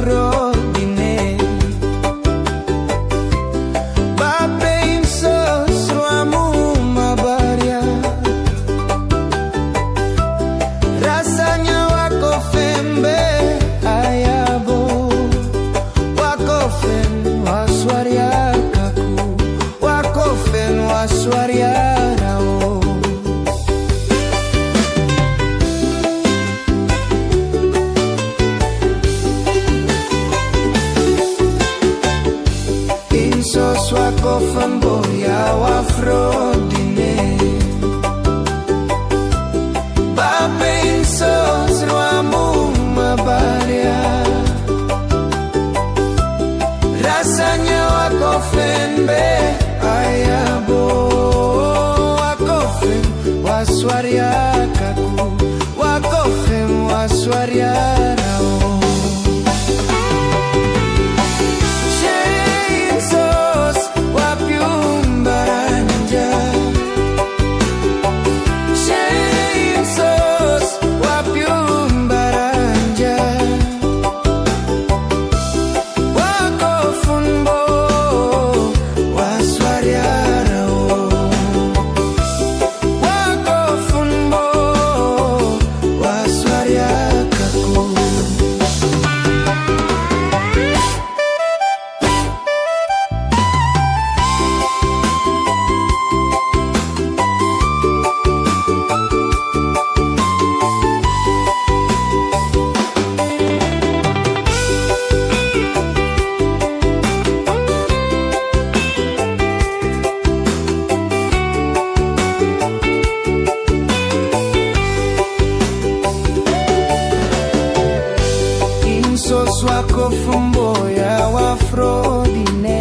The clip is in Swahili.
Frodine. Babe inso suamu mabaria, rasanya wako fembe ayabo, wako fen waswaria kaku, wako fen waswaria rao. Insos wako femboya wa Frodine. Babe insos ruamu mabaria, rasanya wako fembe ayabo, wako fem waswaria kaku, wako fem waswaria rao. Insos wako femboya wa Frodine.